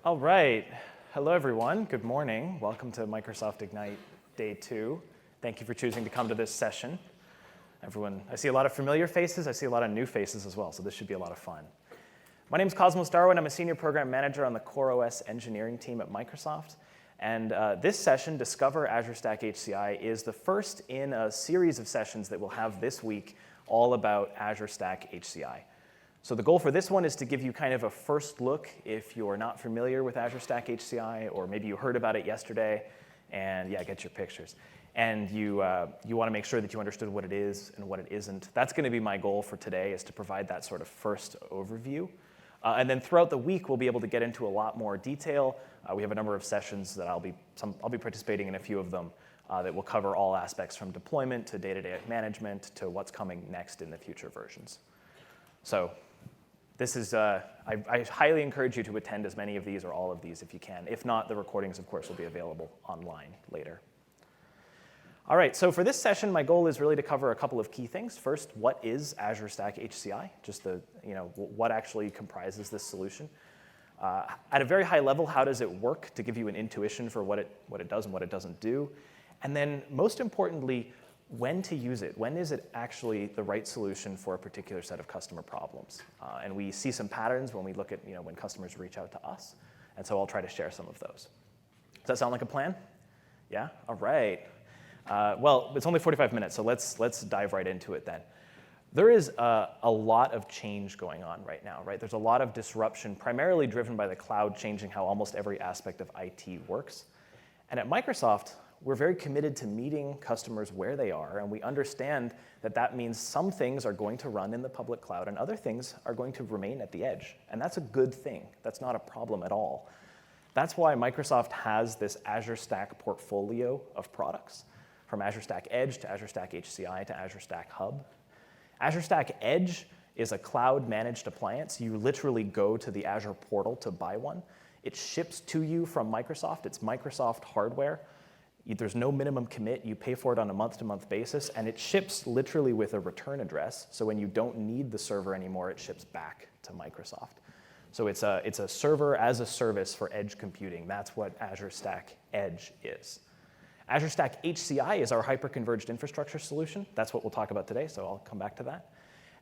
All right. Hello, everyone. Good morning. Welcome to Microsoft Ignite Day 2. Thank you for choosing to come to this session. Everyone, I see a lot of familiar faces. I see a lot of new faces as well, so this should be a lot of fun. My name is Cosmos Darwin. I'm a senior program manager on the CoreOS engineering team at Microsoft. And this session, Discover Azure Stack HCI, is the first in a series of sessions that we'll have this week all about Azure Stack HCI. So the goal for this one is to give you kind of a first look if you're not familiar with Azure Stack HCI, or maybe you heard about it yesterday, and yeah, get your pictures. And you want to make sure that you understood what it is and what it isn't. That's going to be my goal for today, is to provide that sort of first overview. And then throughout the week, we'll be able to get into a lot more detail. We have a number of sessions that I'll be participating in a few of them that will cover all aspects from deployment to day-to-day management to what's coming next in the future versions. So this is, I highly encourage you to attend as many of these or all of these if you can. If not, the recordings, of course, will be available online later. All right, so for this session, my goal is really to cover a couple of key things. First, what is Azure Stack HCI? Just what actually comprises this solution. At a very high level, how does it work, to give you an intuition for what it does and what it doesn't do. And then most importantly, when to use it. When is it actually the right solution for a particular set of customer problems? And we see some patterns when we look at when customers reach out to us. And so I'll try to share some of those. Does that sound like a plan? Yeah? All right. Well, it's only 45 minutes, so let's dive right into it then. There is a lot of change going on right now, right? There's a lot of disruption, primarily driven by the cloud changing how almost every aspect of IT works. And at Microsoft, we're very committed to meeting customers where they are, and we understand that that means some things are going to run in the public cloud and other things are going to remain at the edge. And that's a good thing. That's not a problem at all. That's why Microsoft has this Azure Stack portfolio of products, from Azure Stack Edge to Azure Stack HCI to Azure Stack Hub. Azure Stack Edge is a cloud-managed appliance. You literally go to the Azure portal to buy one. It ships to you from Microsoft. It's Microsoft hardware. There's no minimum commit. You pay for it on a month-to-month basis, and it ships literally with a return address. So when you don't need the server anymore, it ships back to Microsoft. So it's a server as a service for edge computing. That's what Azure Stack Edge is. Azure Stack HCI is our hyperconverged infrastructure solution. That's what we'll talk about today, so I'll come back to that.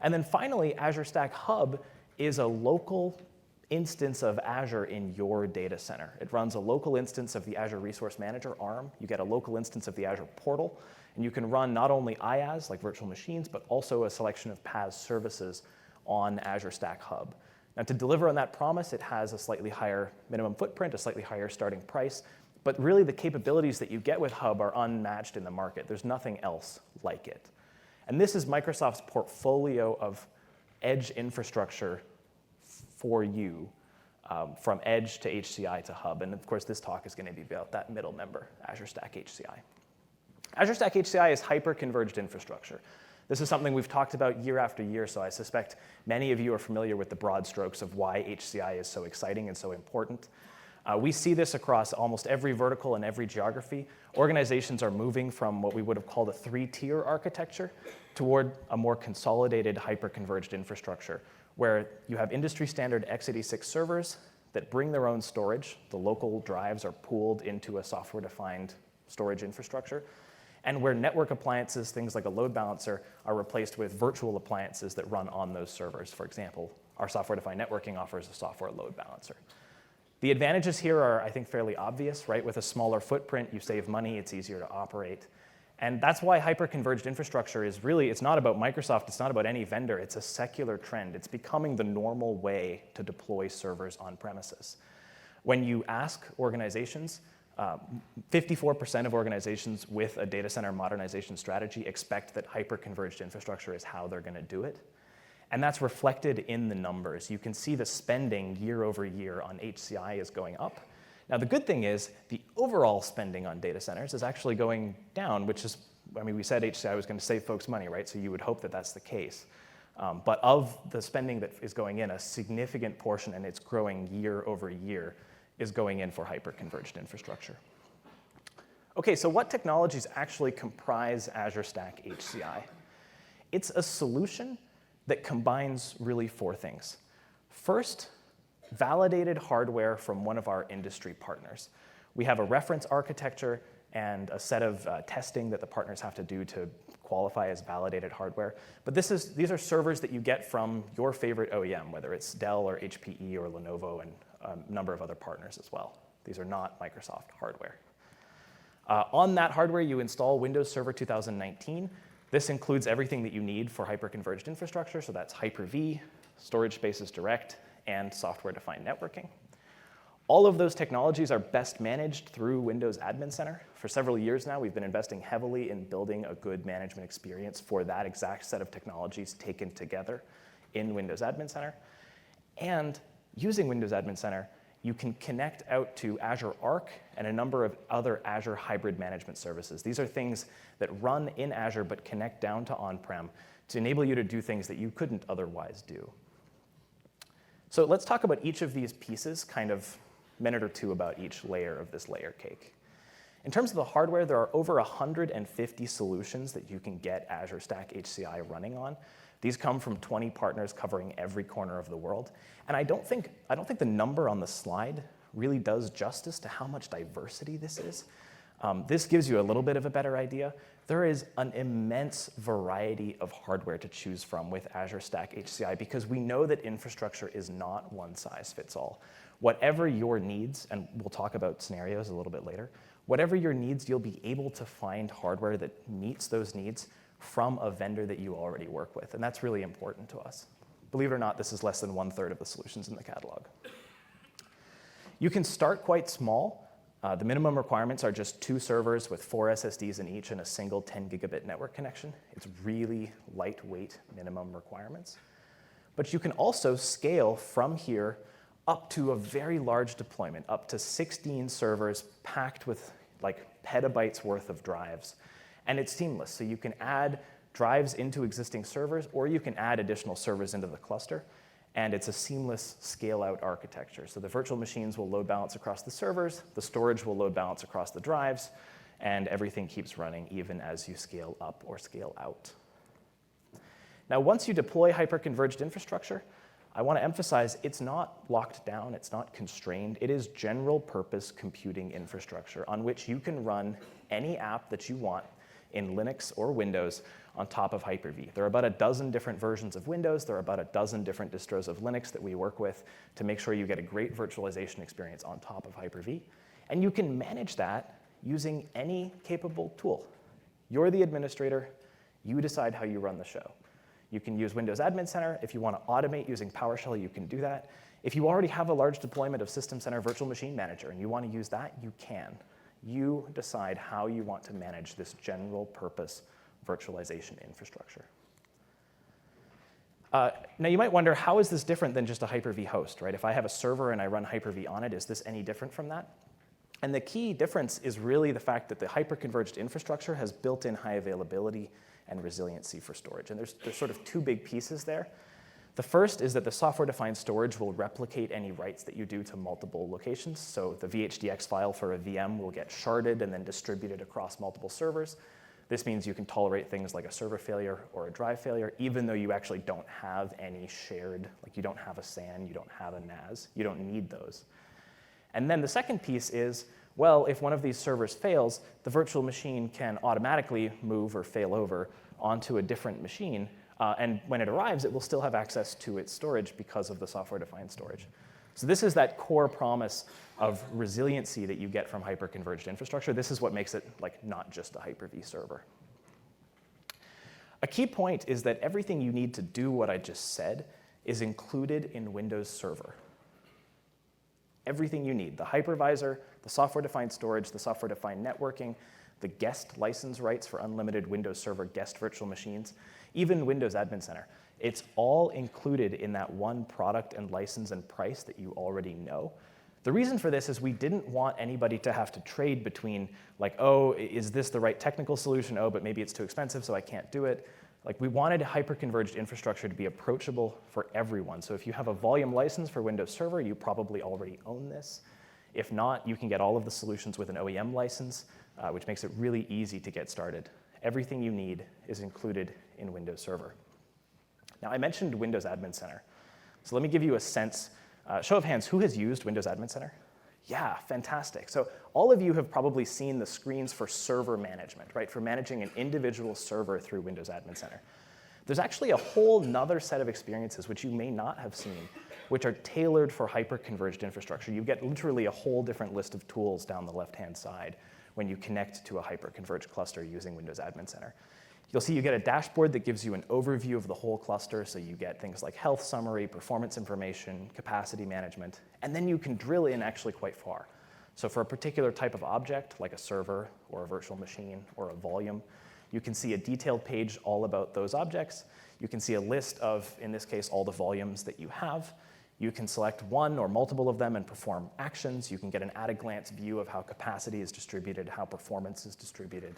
And then finally, Azure Stack Hub is a local instance of Azure in your data center. It runs a local instance of the Azure Resource Manager, ARM. You get a local instance of the Azure portal, and you can run not only IaaS, like virtual machines, but also a selection of PaaS services on Azure Stack Hub. Now, to deliver on that promise, it has a slightly higher minimum footprint, a slightly higher starting price, but really the capabilities that you get with Hub are unmatched in the market. There's nothing else like it. And this is Microsoft's portfolio of edge infrastructure for you, from Edge to HCI to Hub. And of course, this talk is going to be about that middle member, Azure Stack HCI. Azure Stack HCI is hyper-converged infrastructure. This is something we've talked about year after year, so I suspect many of you are familiar with the broad strokes of why HCI is so exciting and so important. We see this across almost every vertical and every geography. Organizations are moving from what we would have called a 3-tier architecture toward a more consolidated hyper-converged infrastructure, where you have industry standard x86 servers that bring their own storage. The local drives are pooled into a software-defined storage infrastructure, and where network appliances, things like a load balancer, are replaced with virtual appliances that run on those servers. For example, our software-defined networking offers a software load balancer. The advantages here are, I think, fairly obvious, right? With a smaller footprint, you save money, it's easier to operate. And that's why hyper-converged infrastructure is really, it's not about Microsoft, it's not about any vendor, it's a secular trend. It's becoming the normal way to deploy servers on premises. When you ask organizations, 54% of organizations with a data center modernization strategy expect that hyper-converged infrastructure is how they're going to do it. And that's reflected in the numbers. You can see the spending year over year on HCI is going up. Now, the good thing is the overall spending on data centers is actually going down, which is, I mean, we said HCI was going to save folks money, right? So you would hope that that's the case. But of the spending that is going in, a significant portion, and it's growing year over year, is going in for hyper-converged infrastructure. Okay, so what technologies actually comprise Azure Stack HCI? It's a solution that combines really 4 things. First, validated hardware from one of our industry partners. We have a reference architecture and a set of testing that the partners have to do to qualify as validated hardware. But these are servers that you get from your favorite OEM, whether it's Dell or HPE or Lenovo and a number of other partners as well. These are not Microsoft hardware. On that hardware, you install Windows Server 2019. This includes everything that you need for hyperconverged infrastructure, so that's Hyper-V, storage spaces direct, and software-defined networking. All of those technologies are best managed through Windows Admin Center. For several years now, we've been investing heavily in building a good management experience for that exact set of technologies taken together in Windows Admin Center. And using Windows Admin Center, you can connect out to Azure Arc and a number of other Azure hybrid management services. These are things that run in Azure but connect down to on-prem to enable you to do things that you couldn't otherwise do. So let's talk about each of these pieces, kind of a minute or two about each layer of this layer cake. In terms of the hardware, there are over 150 solutions that you can get Azure Stack HCI running on. These come from 20 partners covering every corner of the world. And I don't think the number on the slide really does justice to how much diversity this is. This gives you a little bit of a better idea. There is an immense variety of hardware to choose from with Azure Stack HCI because we know that infrastructure is not one size fits all. Whatever your needs, and we'll talk about scenarios a little bit later, whatever your needs, you'll be able to find hardware that meets those needs from a vendor that you already work with, and that's really important to us. Believe it or not, this is less than 1/3 of the solutions in the catalog. You can start quite small. The minimum requirements are just 2 servers with 4 SSDs in each and a single 10 gigabit network connection. It's really lightweight minimum requirements. But you can also scale from here up to a very large deployment, up to 16 servers packed with like petabytes worth of drives. And it's seamless, so you can add drives into existing servers, or you can add additional servers into the cluster, and it's a seamless scale-out architecture. So the virtual machines will load balance across the servers, the storage will load balance across the drives, and everything keeps running even as you scale up or scale out. Now, once you deploy hyperconverged infrastructure, I want to emphasize it's not locked down, it's not constrained. It is general purpose computing infrastructure on which you can run any app that you want in Linux or Windows on top of Hyper-V. There are about a dozen different versions of Windows. There are about a dozen different distros of Linux that we work with to make sure you get a great virtualization experience on top of Hyper-V. And you can manage that using any capable tool. You're the administrator. You decide how you run the show. You can use Windows Admin Center. If you want to automate using PowerShell, you can do that. If you already have a large deployment of System Center Virtual Machine Manager and you want to use that, you can. You decide how you want to manage this general purpose virtualization infrastructure. Now you might wonder, how is this different than just a Hyper-V host, right? If I have a server and I run Hyper-V on it, is this any different from that? And the key difference is really the fact that the hyperconverged infrastructure has built-in high availability and resiliency for storage. And there's sort of 2 big pieces there. The first is that the software-defined storage will replicate any writes that you do to multiple locations. So the VHDX file for a VM will get sharded and then distributed across multiple servers. This means you can tolerate things like a server failure or a drive failure, even though you actually don't have any shared, like you don't have a SAN, you don't have a NAS, you don't need those. And then the second piece is, well, if one of these servers fails, the virtual machine can automatically move or fail over onto a different machine. And when it arrives, it will still have access to its storage because of the software-defined storage. So this is that core promise of resiliency that you get from hyperconverged infrastructure. This is what makes it like not just a Hyper-V server. A key point is that everything you need to do what I just said is included in Windows Server. Everything you need, the hypervisor, the software-defined storage, the software-defined networking, the guest license rights for unlimited Windows Server guest virtual machines, even Windows Admin Center. It's all included in that one product and license and price that you already know. The reason for this is we didn't want anybody to have to trade between like, oh, is this the right technical solution? Oh, but maybe it's too expensive, so I can't do it. Like we wanted hyperconverged infrastructure to be approachable for everyone. So if you have a volume license for Windows Server, you probably already own this. If not, you can get all of the solutions with an OEM license, which makes it really easy to get started. Everything you need is included in Windows Server. Now, I mentioned Windows Admin Center. So let me give you a sense Show of hands, who has used Windows Admin Center? Yeah, fantastic. So all of you have probably seen the screens for server management, right? For managing an individual server through Windows Admin Center. There's actually a whole nother set of experiences which you may not have seen, which are tailored for hyperconverged infrastructure. You get literally a whole different list of tools down the left-hand side when you connect to a hyperconverged cluster using Windows Admin Center. You'll see you get a dashboard that gives you an overview of the whole cluster, so you get things like health summary, performance information, capacity management, and then you can drill in actually quite far. So for a particular type of object, like a server or a virtual machine or a volume, you can see a detailed page all about those objects. You can see a list of, in this case, all the volumes that you have. You can select one or multiple of them and perform actions. You can get an at-a-glance view of how capacity is distributed, how performance is distributed.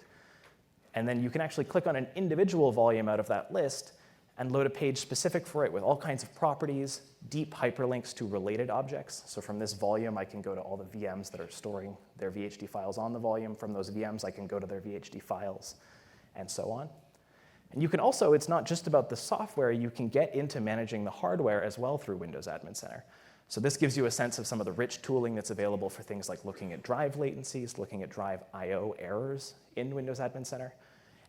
And then you can actually click on an individual volume out of that list and load a page specific for it with all kinds of properties, deep hyperlinks to related objects. So from this volume, I can go to all the VMs that are storing their VHD files on the volume. From those VMs, I can go to their VHD files, and so on. And you can also, it's not just about the software, you can get into managing the hardware as well through Windows Admin Center. So this gives you a sense of some of the rich tooling that's available for things like looking at drive latencies, looking at drive I/O errors in Windows Admin Center.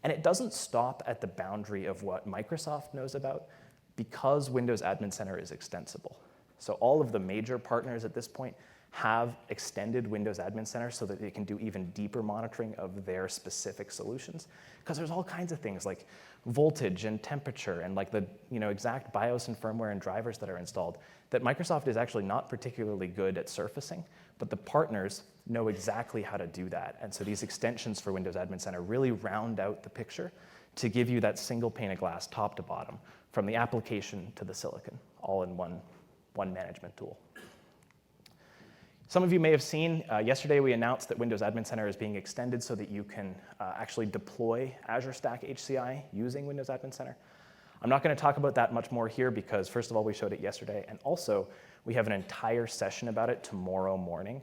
And it doesn't stop at the boundary of what Microsoft knows about because Windows Admin Center is extensible. So all of the major partners at this point have extended Windows Admin Center so that they can do even deeper monitoring of their specific solutions. Because there's all kinds of things like voltage and temperature and like the exact BIOS and firmware and drivers that are installed that Microsoft is actually not particularly good at surfacing, but the partners know exactly how to do that. And so these extensions for Windows Admin Center really round out the picture to give you that single pane of glass top to bottom, from the application to the silicon, all in one management tool. Some of you may have seen, yesterday we announced that Windows Admin Center is being extended so that you can actually deploy Azure Stack HCI using Windows Admin Center. I'm not going to talk about that much more here because, first of all, we showed it yesterday, and also we have an entire session about it tomorrow morning.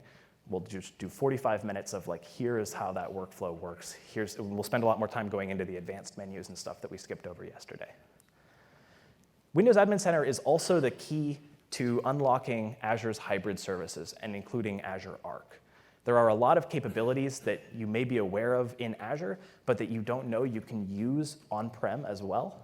We'll just do 45 minutes of like, here's how that workflow works. We'll spend a lot more time going into the advanced menus and stuff that we skipped over yesterday. Windows Admin Center is also the key to unlocking Azure's hybrid services and including Azure Arc. There are a lot of capabilities that you may be aware of in Azure, but that you don't know you can use on-prem as well.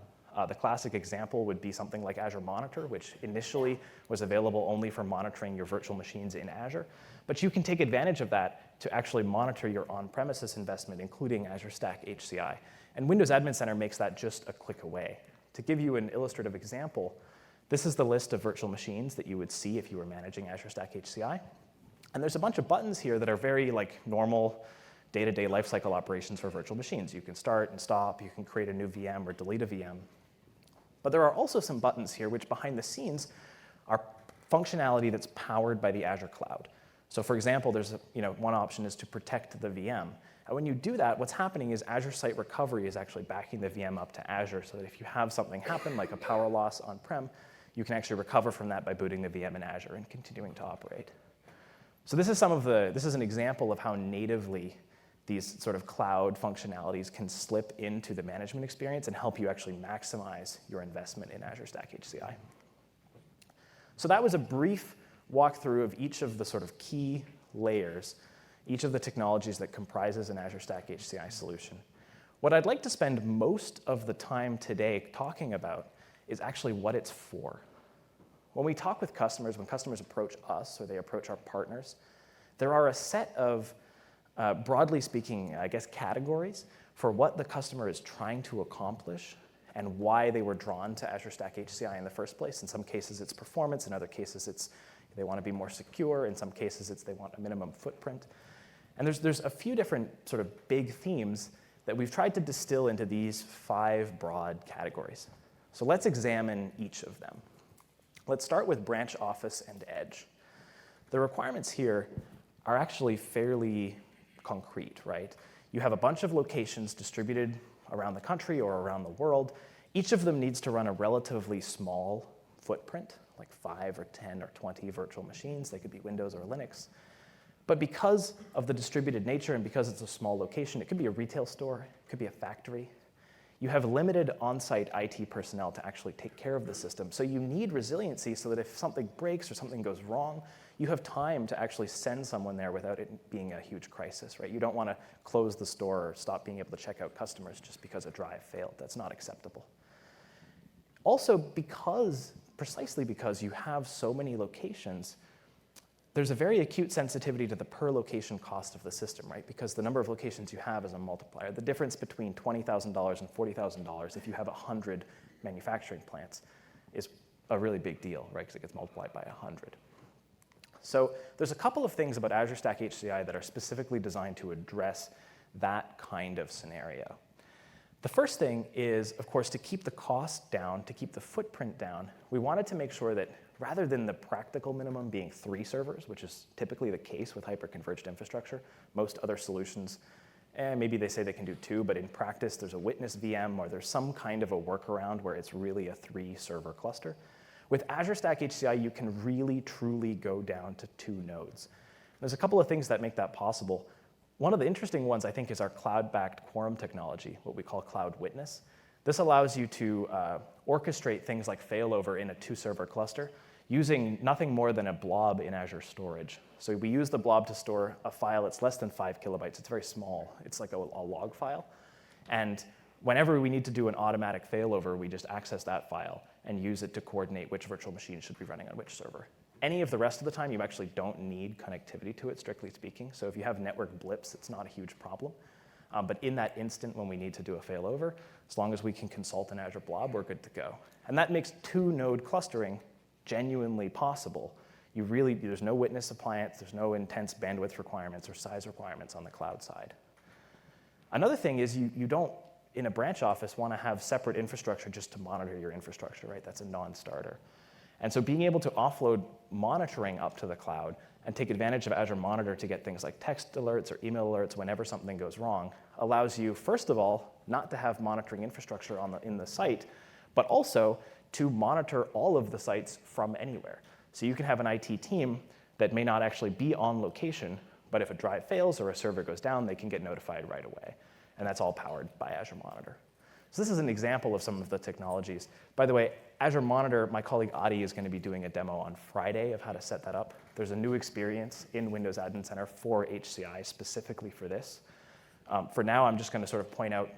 The classic example would be something like Azure Monitor, which initially was available only for monitoring your virtual machines in Azure. But you can take advantage of that to actually monitor your on-premises investment, including Azure Stack HCI. And Windows Admin Center makes that just a click away. To give you an illustrative example, this is the list of virtual machines that you would see if you were managing Azure Stack HCI. And there's a bunch of buttons here that are very like normal day-to-day lifecycle operations for virtual machines. You can start and stop, you can create a new VM or delete a VM. But there are also some buttons here which behind the scenes are functionality that's powered by the Azure cloud. So for example, there's one option is to protect the VM. And when you do that, what's happening is Azure Site Recovery is actually backing the VM up to Azure so that if you have something happen, like a power loss on-prem, you can actually recover from that by booting the VM in Azure and continuing to operate. So this is an example of how natively these sort of cloud functionalities can slip into the management experience and help you actually maximize your investment in Azure Stack HCI. So that was a brief walkthrough of each of the sort of key layers, each of the technologies that comprises an Azure Stack HCI solution. What I'd like to spend most of the time today talking about is actually what it's for. When we talk with customers, when customers approach us or they approach our partners, there are a set of, broadly speaking, I guess, categories for what the customer is trying to accomplish and why they were drawn to Azure Stack HCI in the first place. In some cases, it's performance. In other cases, it's they want to be more secure. In some cases, it's they want a minimum footprint. And there's a few different sort of big themes that we've tried to distill into these 5 broad categories. So let's examine each of them. Let's start with branch office and edge. The requirements here are actually fairly concrete, right? You have a bunch of locations distributed around the country or around the world. Each of them needs to run a relatively small footprint, like 5 or 10 or 20 virtual machines. They could be Windows or Linux. But because of the distributed nature and because it's a small location, it could be a retail store, it could be a factory. you have limited on-site IT personnel to actually take care of the system. So you need resiliency so that if something breaks or something goes wrong, you have time to actually send someone there without it being a huge crisis, right? You don't want to close the store or stop being able to check out customers just because a drive failed. That's not acceptable. Also, precisely because you have so many locations, there's a very acute sensitivity to the per location cost of the system, right? Because the number of locations you have is a multiplier. The difference between $20,000 and $40,000 if you have 100 manufacturing plants is a really big deal, right? Because it gets multiplied by 100. So there's a couple of things about Azure Stack HCI that are specifically designed to address that kind of scenario. The first thing is, of course, to keep the cost down, to keep the footprint down. We wanted to make sure that rather than the practical minimum being 3 servers, which is typically the case with hyperconverged infrastructure, most other solutions, maybe they say they can do 2, but in practice there's a witness VM or there's some kind of a workaround where it's really a 3-server cluster. With Azure Stack HCI, you can really, truly go down to 2 nodes. There's a couple of things that make that possible. One of the interesting ones, I think, is our cloud-backed quorum technology, what we call Cloud Witness. This allows you to orchestrate things like failover in a 2-server cluster using nothing more than a blob in Azure storage. So we use the blob to store a file that's less than 5 kilobytes. It's very small. It's like a log file. And whenever we need to do an automatic failover, we just access that file and use it to coordinate which virtual machine should be running on which server. Any of the rest of the time, you actually don't need connectivity to it, strictly speaking. So if you have network blips, it's not a huge problem. But in that instant when we need to do a failover, as long as we can consult an Azure Blob, we're good to go. And that makes 2-node clustering genuinely possible. There's no witness appliance, there's no intense bandwidth requirements or size requirements on the cloud side. Another thing is you don't, in a branch office, want to have separate infrastructure just to monitor your infrastructure, right? That's a non-starter. And so being able to offload monitoring up to the cloud and take advantage of Azure Monitor to get things like text alerts or email alerts whenever something goes wrong allows you, first of all, not to have monitoring infrastructure in the site, but also to monitor all of the sites from anywhere. So you can have an IT team that may not actually be on location, but if a drive fails or a server goes down, they can get notified right away. And that's all powered by Azure Monitor. So this is an example of some of the technologies. By the way, Azure Monitor, my colleague Adi is going to be doing a demo on Friday of how to set that up. There's a new experience in Windows Admin Center for HCI specifically for this. For now, I'm just going to sort of point out,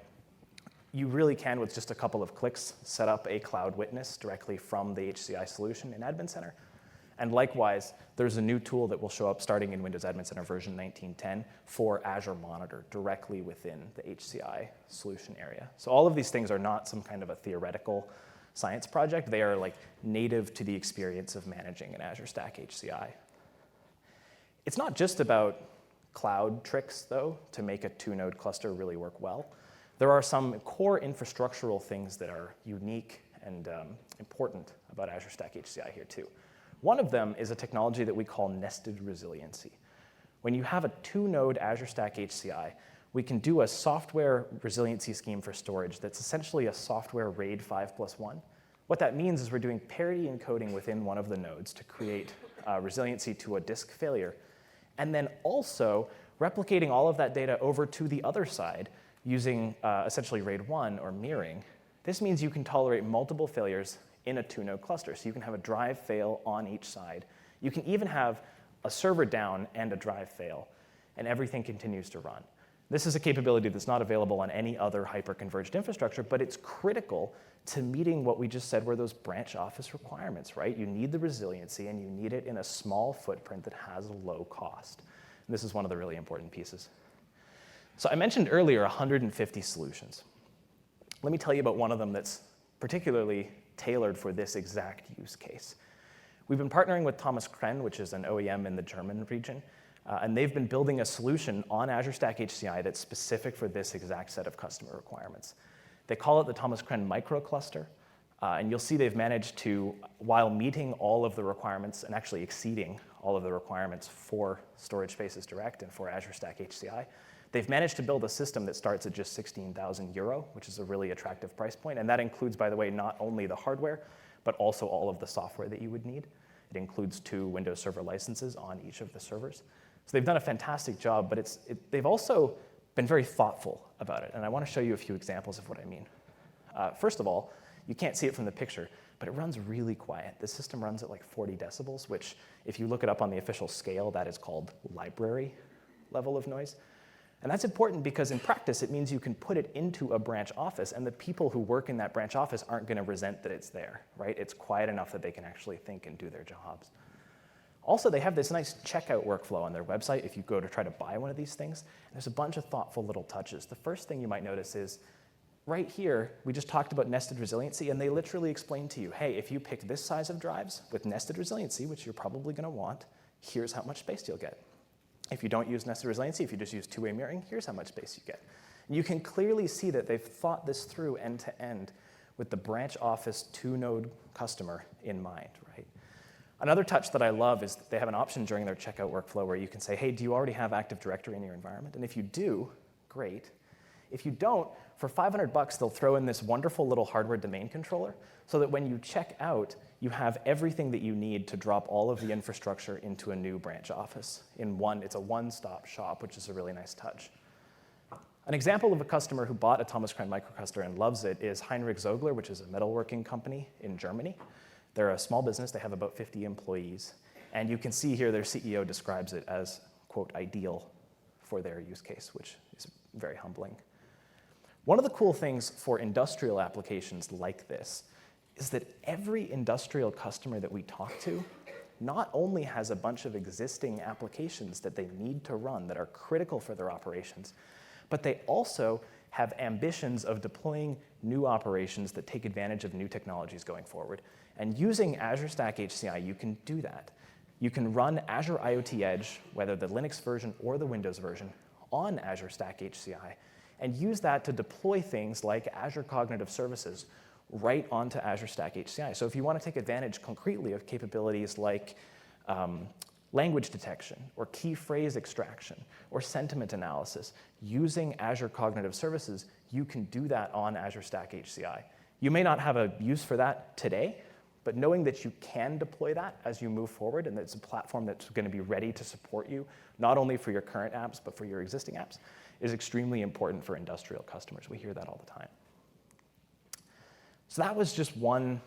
you really can, with just a couple of clicks, set up a cloud witness directly from the HCI solution in Admin Center. And likewise, there's a new tool that will show up starting in Windows Admin Center version 19.10 for Azure Monitor directly within the HCI solution area. So all of these things are not some kind of a theoretical science project. They are like native to the experience of managing an Azure Stack HCI. It's not just about cloud tricks, though, to make a 2-node cluster really work well. There are some core infrastructural things that are unique and important about Azure Stack HCI here, too. One of them is a technology that we call nested resiliency. When you have a 2-node Azure Stack HCI, we can do a software resiliency scheme for storage that's essentially a software RAID 5+1. What that means is we're doing parity encoding within one of the nodes to create resiliency to a disk failure, and then also replicating all of that data over to the other side using essentially RAID 1 or mirroring. This means you can tolerate multiple failures in a 2-node cluster. So you can have a drive fail on each side. You can even have a server down and a drive fail, and everything continues to run. This is a capability that's not available on any other hyperconverged infrastructure, but it's critical to meeting what we just said were those branch office requirements, right? You need the resiliency, and you need it in a small footprint that has a low cost. And this is one of the really important pieces. So I mentioned earlier 150 solutions. Let me tell you about one of them that's particularly tailored for this exact use case. We've been partnering with Thomas Krenn, which is an OEM in the German region, and they've been building a solution on Azure Stack HCI that's specific for this exact set of customer requirements. They call it the Thomas Krenn microcluster, and you'll see they've managed to, while meeting all of the requirements and actually exceeding all of the requirements for Storage Spaces Direct and for Azure Stack HCI, they've managed to build a system that starts at just 16,000 euro, which is a really attractive price point. And that includes, by the way, not only the hardware, but also all of the software that you would need. It includes 2 Windows Server licenses on each of the servers. So they've done a fantastic job, but they've also been very thoughtful about it. And I want to show you a few examples of what I mean. First of all, you can't see it from the picture, but it runs really quiet. The system runs at like 40 decibels, which if you look it up on the official scale, that is called library level of noise. And that's important because in practice, it means you can put it into a branch office, and the people who work in that branch office aren't going to resent that it's there, right? It's quiet enough that they can actually think and do their jobs. Also, they have this nice checkout workflow on their website if you go to try to buy one of these things. And there's a bunch of thoughtful little touches. The first thing you might notice is right here, we just talked about nested resiliency, and they literally explain to you, hey, if you pick this size of drives with nested resiliency, which you're probably going to want, here's how much space you'll get. If you don't use nested resiliency, if you just use two-way mirroring, here's how much space you get. And you can clearly see that they've thought this through end to end with the branch office two-node customer in mind, right? Another touch that I love is that they have an option during their checkout workflow where you can say, hey, do you already have Active Directory in your environment? And if you do, great. If you don't, for $500, they'll throw in this wonderful little hardware domain controller so that when you check out, you have everything that you need to drop all of the infrastructure into a new branch office. It's a one-stop shop, which is a really nice touch. An example of a customer who bought a Thomas Krine microcluster and loves it is Heinrich Zogler, which is a metalworking company in Germany. They're a small business. They have about 50 employees. And you can see here their CEO describes it as, quote, ideal for their use case, which is very humbling. One of the cool things for industrial applications like this is that every industrial customer that we talk to not only has a bunch of existing applications that they need to run that are critical for their operations, but they also have ambitions of deploying new operations that take advantage of new technologies going forward. And using Azure Stack HCI, you can do that. You can run Azure IoT Edge, whether the Linux version or the Windows version, on Azure Stack HCI, and use that to deploy things like Azure Cognitive Services right onto Azure Stack HCI. So if you want to take advantage concretely of capabilities like language detection or key phrase extraction or sentiment analysis, using Azure Cognitive Services, you can do that on Azure Stack HCI. You may not have a use for that today, but knowing that you can deploy that as you move forward and that it's a platform that's going to be ready to support you, not only for your current apps, but for your existing apps, is extremely important for industrial customers. We hear that all the time. So that was just one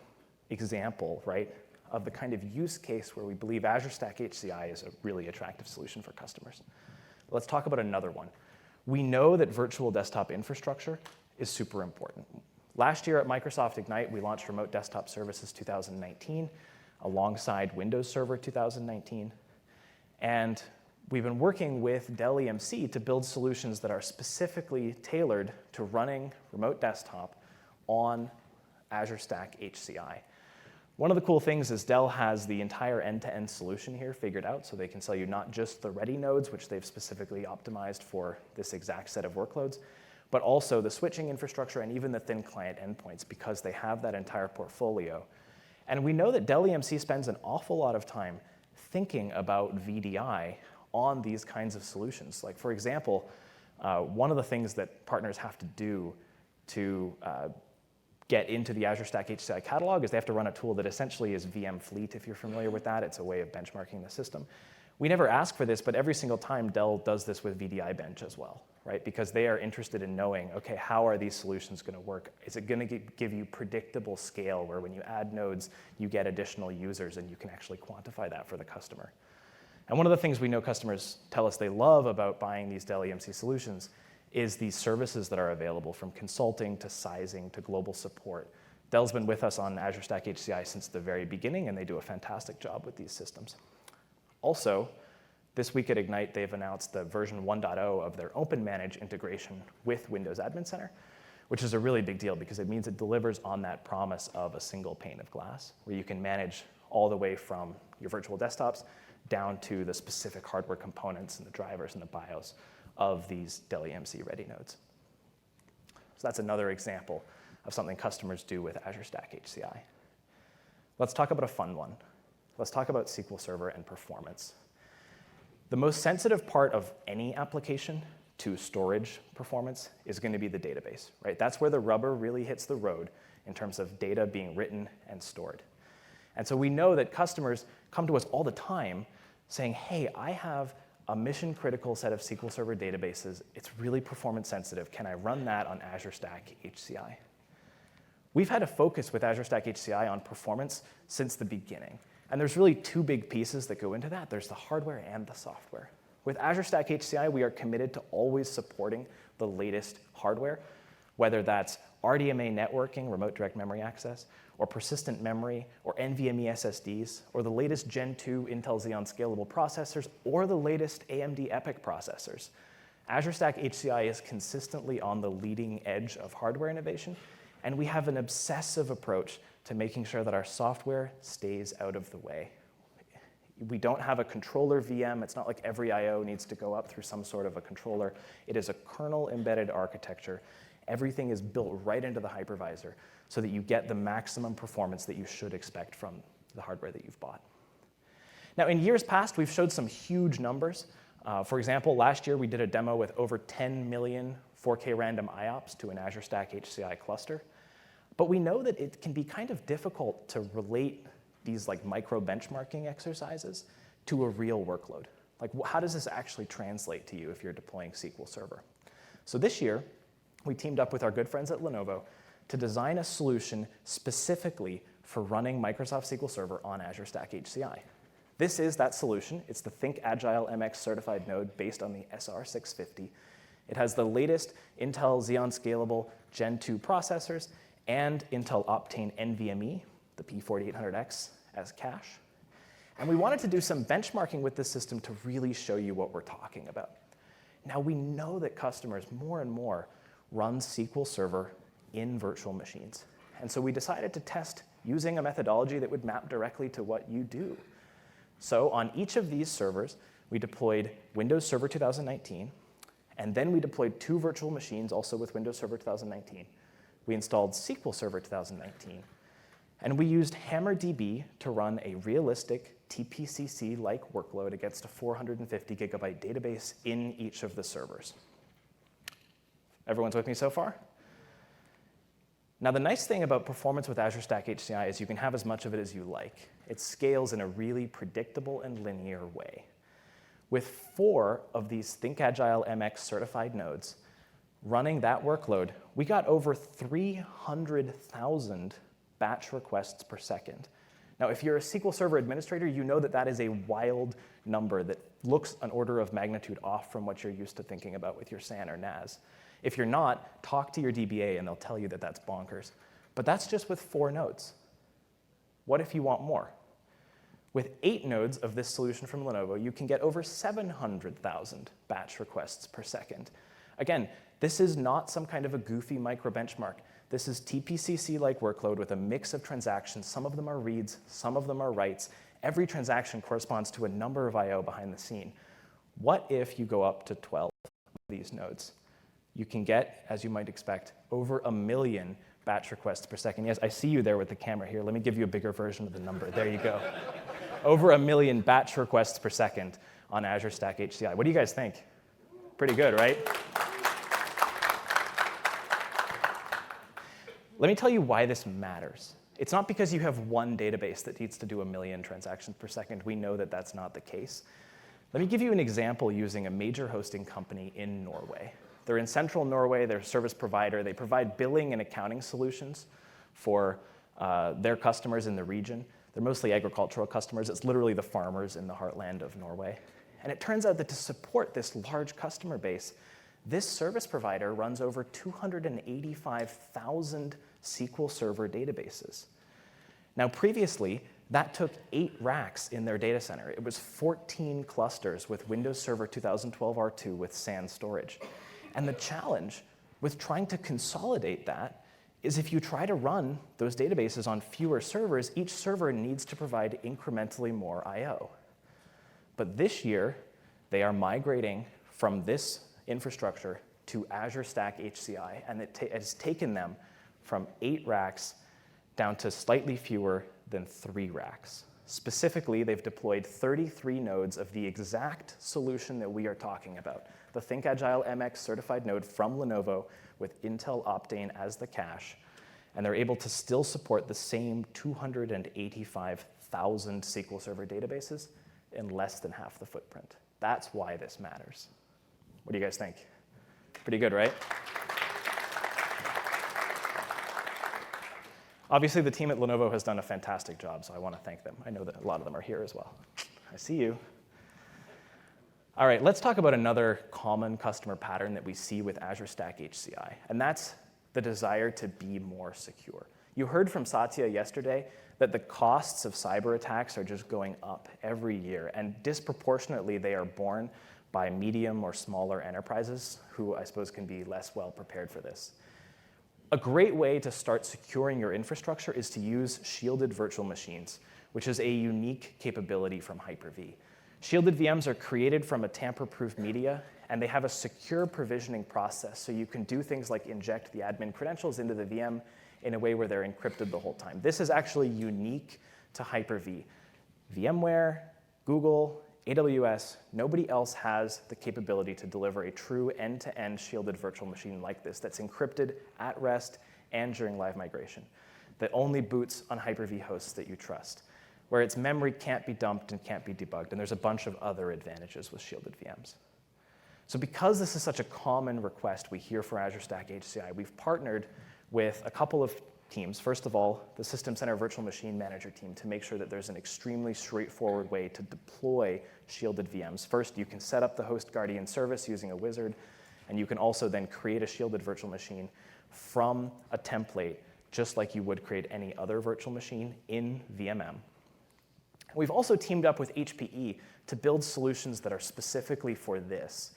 example, right, of the kind of use case where we believe Azure Stack HCI is a really attractive solution for customers. Let's talk about another one. We know that virtual desktop infrastructure is super important. Last year at Microsoft Ignite, we launched Remote Desktop Services 2019 alongside Windows Server 2019. And we've been working with Del-EMC to build solutions that are specifically tailored to running remote desktop on Azure Stack HCI. One of the cool things is Dell has the entire end-to-end solution here figured out, so they can sell you not just the ready nodes, which they've specifically optimized for this exact set of workloads, but also the switching infrastructure and even the thin client endpoints because they have that entire portfolio. And we know that Del-EMC spends an awful lot of time thinking about VDI on these kinds of solutions. Like, for example, one of the things that partners have to do to get into the Azure Stack HCI catalog is they have to run a tool that essentially is VM Fleet, if you're familiar with that. It's a way of benchmarking the system. We never ask for this, but every single time Dell does this with VDI Bench as well, right? Because they are interested in knowing, okay, how are these solutions going to work? Is it going to give you predictable scale where when you add nodes, you get additional users and you can actually quantify that for the customer? And one of the things we know customers tell us they love about buying these Del-EMC solutions is these services that are available, from consulting to sizing to global support. Dell's been with us on Azure Stack HCI since the very beginning, and they do a fantastic job with these systems. Also, this week at Ignite, they've announced the version 1.0 of their OpenManage integration with Windows Admin Center, which is a really big deal because it means it delivers on that promise of a single pane of glass, where you can manage all the way from your virtual desktops down to the specific hardware components and the drivers and the BIOS of these Del-EMC ready nodes. So that's another example of something customers do with Azure Stack HCI. Let's talk about a fun one. Let's talk about SQL Server and performance. The most sensitive part of any application to storage performance is going to be the database, right? That's where the rubber really hits the road in terms of data being written and stored. And so we know that customers come to us all the time saying, hey, I have a mission-critical set of SQL Server databases. It's really performance sensitive. Can I run that on Azure Stack HCI? We've had a focus with Azure Stack HCI on performance since the beginning. And there's really two big pieces that go into that. There's the hardware and the software. With Azure Stack HCI, we are committed to always supporting the latest hardware, whether that's RDMA networking, remote direct memory access, or persistent memory, or NVMe SSDs, or the latest Gen 2 Intel Xeon Scalable processors, or the latest AMD EPYC processors. Azure Stack HCI is consistently on the leading edge of hardware innovation, and we have an obsessive approach to making sure that our software stays out of the way. We don't have a controller VM. It's not like every I/O needs to go up through some sort of a controller. It is a kernel-embedded architecture. Everything is built right into the hypervisor so that you get the maximum performance that you should expect from the hardware that you've bought. Now, in years past, we've showed some huge numbers. For example, last year we did a demo with over 10 million 4K random IOPS to an Azure Stack HCI cluster. But we know that it can be kind of difficult to relate these like micro benchmarking exercises to a real workload. Like, how does this actually translate to you if you're deploying SQL Server? So this year, we teamed up with our good friends at Lenovo to design a solution specifically for running Microsoft SQL Server on Azure Stack HCI. This is that solution. It's the Think Agile MX certified node based on the SR650. It has the latest Intel Xeon Scalable Gen 2 processors and Intel Optane NVMe, the P4800X, as cache. And we wanted to do some benchmarking with this system to really show you what we're talking about. Now, we know that customers more and more run SQL Server in virtual machines. And so we decided to test using a methodology that would map directly to what you do. So on each of these servers, we deployed Windows Server 2019, and then we deployed 2 virtual machines also with Windows Server 2019. We installed SQL Server 2019, and we used HammerDB to run a realistic TPCC-like workload against a 450 gigabyte database in each of the servers. Everyone's with me so far? Now, the nice thing about performance with Azure Stack HCI is you can have as much of it as you like. It scales in a really predictable and linear way. With 4 of these Think Agile MX certified nodes running that workload, we got over 300,000 batch requests per second. Now, if you're a SQL Server administrator, you know that that is a wild number that looks an order of magnitude off from what you're used to thinking about with your SAN or NAS. If you're not, talk to your DBA and they'll tell you that that's bonkers. But that's just with 4 nodes. What if you want more? With 8 nodes of this solution from Lenovo, you can get over 700,000 batch requests per second. Again, this is not some kind of a goofy micro benchmark. This is TPCC-like workload with a mix of transactions. Some of them are reads, some of them are writes. Every transaction corresponds to a number of I/O behind the scene. What if you go up to 12 of these nodes? You can get, as you might expect, over 1 million batch requests per second. Yes, I see you there with the camera here. Let me give you a bigger version of the number. There you go. Over 1 million batch requests per second on Azure Stack HCI. What do you guys think? Pretty good, right? Let me tell you why this matters. It's not because you have one database that needs to do 1 million transactions per second. We know that that's not the case. Let me give you an example using a major hosting company in Norway. They're in central Norway. They're a service provider. They provide billing and accounting solutions for their customers in the region. They're mostly agricultural customers. It's literally the farmers in the heartland of Norway. And it turns out that to support this large customer base, this service provider runs over 285,000 SQL Server databases. Now, previously, that took 8 racks in their data center. It was 14 clusters with Windows Server 2012 R2 with SAN storage. And the challenge with trying to consolidate that is if you try to run those databases on fewer servers, each server needs to provide incrementally more I/O. But this year, they are migrating from this infrastructure to Azure Stack HCI, and it has taken them from 8 racks down to slightly fewer than 3 racks. Specifically, they've deployed 33 nodes of the exact solution that we are talking about, the Think Agile MX certified node from Lenovo with Intel Optane as the cache, and they're able to still support the same 285,000 SQL Server databases in less than half the footprint. That's why this matters. What do you guys think? Pretty good, right? Obviously, the team at Lenovo has done a fantastic job, so I want to thank them. I know that a lot of them are here as well. I see you. All right, let's talk about another common customer pattern that we see with Azure Stack HCI, and that's the desire to be more secure. You heard from Satya yesterday that the costs of cyber attacks are just going up every year, and disproportionately they are borne by medium or smaller enterprises who I suppose can be less well prepared for this. A great way to start securing your infrastructure is to use shielded virtual machines, which is a unique capability from Hyper-V. Shielded VMs are created from a tamper-proof media, and they have a secure provisioning process, so you can do things like inject the admin credentials into the VM in a way where they're encrypted the whole time. This is actually unique to Hyper-V. VMware, Google, AWS, nobody else has the capability to deliver a true end-to-end shielded virtual machine like this that's encrypted at rest and during live migration, that only boots on Hyper-V hosts that you trust, where its memory can't be dumped and can't be debugged, and there's a bunch of other advantages with shielded VMs. So because this is such a common request we hear for Azure Stack HCI, we've partnered with a couple of teams. First of all, the System Center Virtual Machine Manager team to make sure that there's an extremely straightforward way to deploy shielded VMs. First, you can set up the host guardian service using a wizard, and you can also then create a shielded virtual machine from a template, just like you would create any other virtual machine in VMM. We've also teamed up with HPE to build solutions that are specifically for this.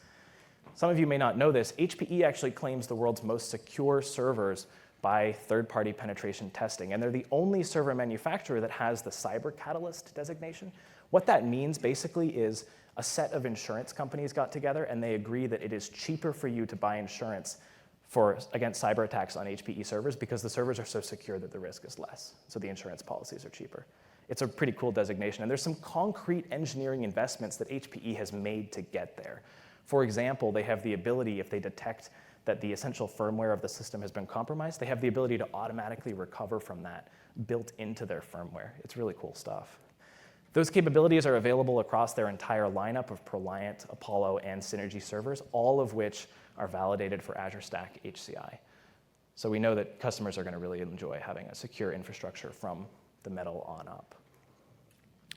Some of you may not know this. HPE actually claims the world's most secure servers by third-party penetration testing, and they're the only server manufacturer that has the Cyber Catalyst designation. What that means basically is a set of insurance companies got together and they agree that it is cheaper for you to buy insurance against cyber attacks on HPE servers because the servers are so secure that the risk is less, so the insurance policies are cheaper. It's a pretty cool designation, and there's some concrete engineering investments that HPE has made to get there. For example, they have the ability, if they detect that the essential firmware of the system has been compromised, they have the ability to automatically recover from that built into their firmware. It's really cool stuff. Those capabilities are available across their entire lineup of ProLiant, Apollo, and Synergy servers, all of which are validated for Azure Stack HCI. So we know that customers are going to really enjoy having a secure infrastructure from the metal on up.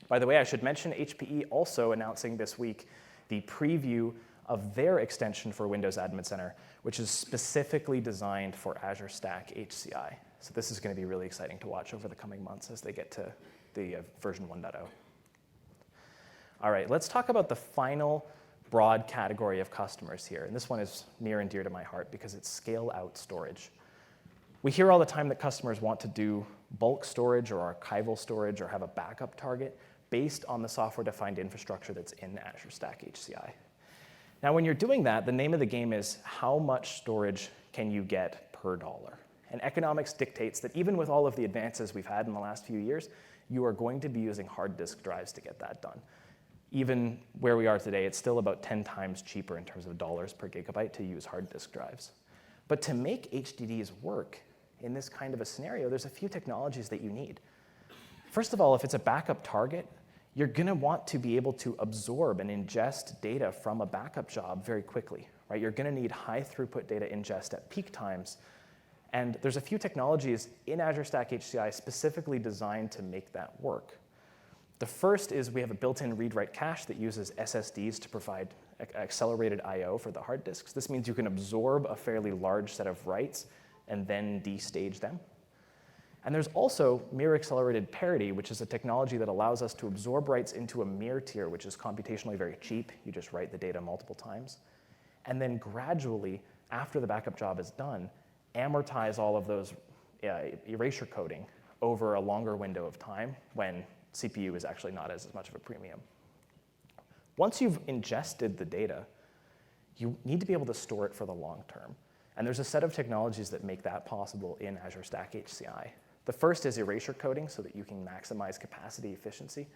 By the way, I should mention HPE also announcing this week the preview of their extension for Windows Admin Center, which is specifically designed for Azure Stack HCI. So this is going to be really exciting to watch over the coming months as they get to the version 1.0. All right, let's talk about the final broad category of customers here. And this one is near and dear to my heart because it's scale-out storage. We hear all the time that customers want to do bulk storage or archival storage or have a backup target based on the software-defined infrastructure that's in Azure Stack HCI. Now, when you're doing that, the name of the game is how much storage can you get per dollar? And economics dictates that even with all of the advances we've had in the last few years, you are going to be using hard disk drives to get that done. Even where we are today, it's still about 10 times cheaper in terms of dollars per gigabyte to use hard disk drives. But to make HDDs work in this kind of a scenario, there's a few technologies that you need. First of all, if it's a backup target, you're going to want to be able to absorb and ingest data from a backup job very quickly, right? You're going to need high throughput data ingest at peak times. And there's a few technologies in Azure Stack HCI specifically designed to make that work. The first is we have a built-in read-write cache that uses SSDs to provide accelerated I/O for the hard disks. This means you can absorb a fairly large set of writes and then destage them. And there's also mirror accelerated parity, which is a technology that allows us to absorb writes into a mirror tier, which is computationally very cheap. You just write the data multiple times. And then gradually, after the backup job is done, amortize all of those erasure coding over a longer window of time when CPU is actually not as much of a premium. Once you've ingested the data, you need to be able to store it for the long term. And there's a set of technologies that make that possible in Azure Stack HCI. The first is erasure coding so that you can maximize capacity efficiency.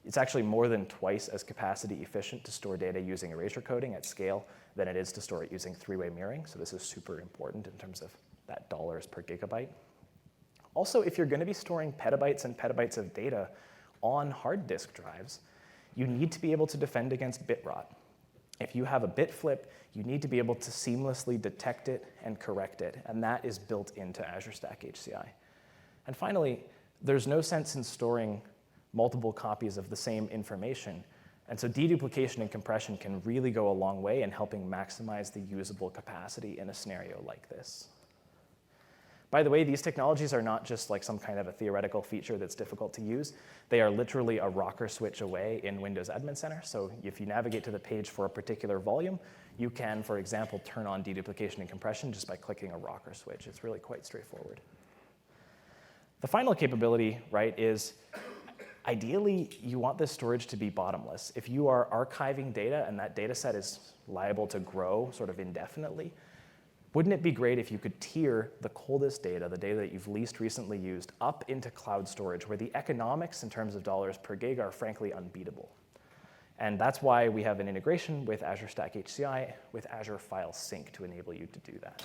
It's actually more than twice as capacity efficient to store data using erasure coding at scale than it is to store it using three-way mirroring. So this is super important in terms of that dollars per gigabyte. Also, if you're going to be storing petabytes and petabytes of data on hard disk drives, you need to be able to defend against bit rot. If you have a bit flip, you need to be able to seamlessly detect it and correct it, and that is built into Azure Stack HCI. And finally, there's no sense in storing multiple copies of the same information. And so deduplication and compression can really go a long way in helping maximize the usable capacity in a scenario like this. By the way, these technologies are not just like some kind of a theoretical feature that's difficult to use. They are literally a rocker switch away in Windows Admin Center. So if you navigate to the page for a particular volume, you can, for example, turn on deduplication and compression just by clicking a rocker switch. It's really quite straightforward. The final capability, right, is ideally you want this storage to be bottomless. If you are archiving data and that data set is liable to grow sort of indefinitely, wouldn't it be great if you could tier the coldest data, the data that you've least recently used, up into cloud storage, where the economics in terms of dollars per gig are frankly unbeatable? And that's why we have an integration with Azure Stack HCI with Azure File Sync to enable you to do that.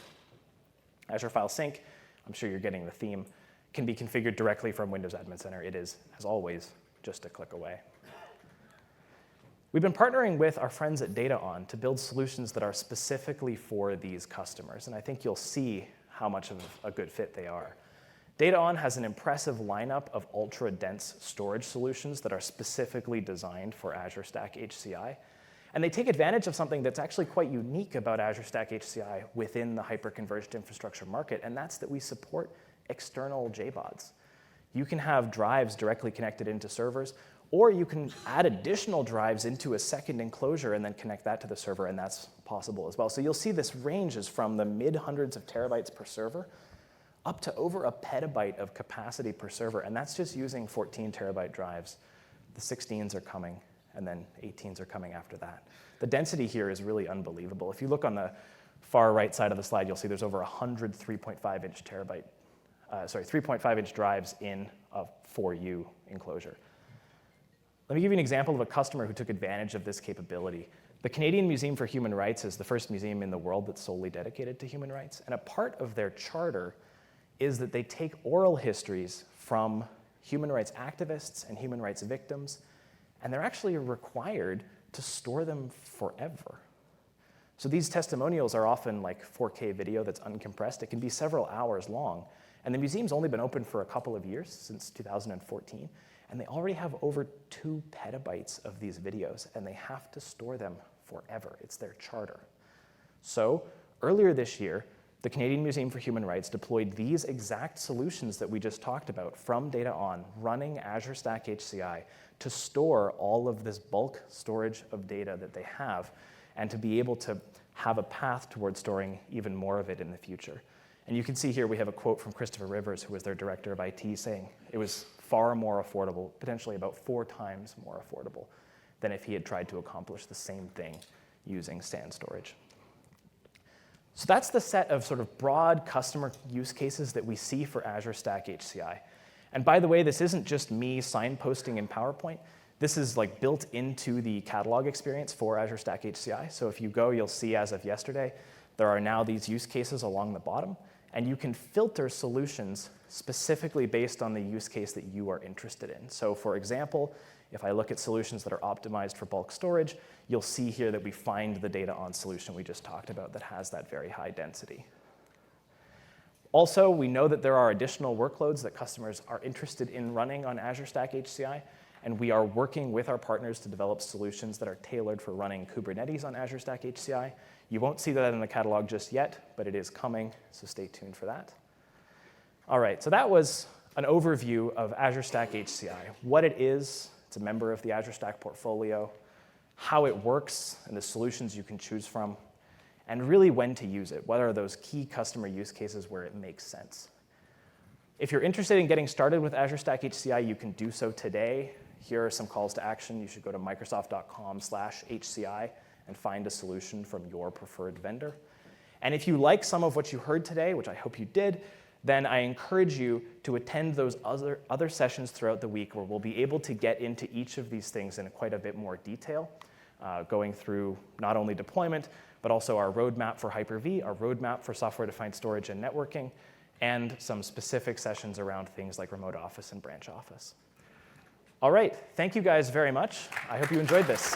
Azure File Sync, I'm sure you're getting the theme, can be configured directly from Windows Admin Center. It is, as always, just a click away. We've been partnering with our friends at DataOn to build solutions that are specifically for these customers, and I think you'll see how much of a good fit they are. DataOn has an impressive lineup of ultra-dense storage solutions that are specifically designed for Azure Stack HCI, and they take advantage of something that's actually quite unique about Azure Stack HCI within the hyperconverged infrastructure market, and that's that we support external JBODs. You can have drives directly connected into servers, or you can add additional drives into a second enclosure and then connect that to the server, and that's possible as well. So you'll see this ranges from the mid-hundreds of terabytes per server up to over a petabyte of capacity per server, and that's just using 14 terabyte drives. The 16s are coming, and then 18s are coming after that. The density here is really unbelievable. If you look on the far right side of the slide, you'll see there's over 100 3.5-inch drives in a 4U enclosure. Let me give you an example of a customer who took advantage of this capability. The Canadian Museum for Human Rights is the first museum in the world that's solely dedicated to human rights, and a part of their charter is that they take oral histories from human rights activists and human rights victims, and they're actually required to store them forever. So these testimonials are often like 4K video that's uncompressed. It can be several hours long, and the museum's only been open for a couple of years, since 2014, and they already have over 2 petabytes of these videos, and they have to store them forever. It's their charter. So earlier this year, the Canadian Museum for Human Rights deployed these exact solutions that we just talked about from DataOn, running Azure Stack HCI, to store all of this bulk storage of data that they have, and to be able to have a path towards storing even more of it in the future. And you can see here we have a quote from Christopher Rivers, who was their director of IT, saying it was far more affordable, potentially about 4 times more affordable, than if he had tried to accomplish the same thing using SAN storage. So that's the set of sort of broad customer use cases that we see for Azure Stack HCI. And by the way, this isn't just me signposting in PowerPoint. This is like built into the catalog experience for Azure Stack HCI. So if you go, you'll see as of yesterday, there are now these use cases along the bottom, and you can filter solutions specifically based on the use case that you are interested in. So for example, if I look at solutions that are optimized for bulk storage, you'll see here that we find the DataOn solution we just talked about that has that very high density. Also, we know that there are additional workloads that customers are interested in running on Azure Stack HCI, and we are working with our partners to develop solutions that are tailored for running Kubernetes on Azure Stack HCI. You won't see that in the catalog just yet, but it is coming, so stay tuned for that. All right, so that was an overview of Azure Stack HCI, what it is. It's a member of the Azure Stack portfolio, how it works, and the solutions you can choose from, and really when to use it. What are those key customer use cases where it makes sense? If you're interested in getting started with Azure Stack HCI, you can do so today. Here are some calls to action. You should go to microsoft.com/HCI and find a solution from your preferred vendor. And if you like some of what you heard today, which I hope you did, then I encourage you to attend those other sessions throughout the week where we'll be able to get into each of these things in quite a bit more detail, going through not only deployment, but also our roadmap for Hyper-V, our roadmap for software-defined storage and networking, and some specific sessions around things like remote office and branch office. All right, thank you guys very much. I hope you enjoyed this.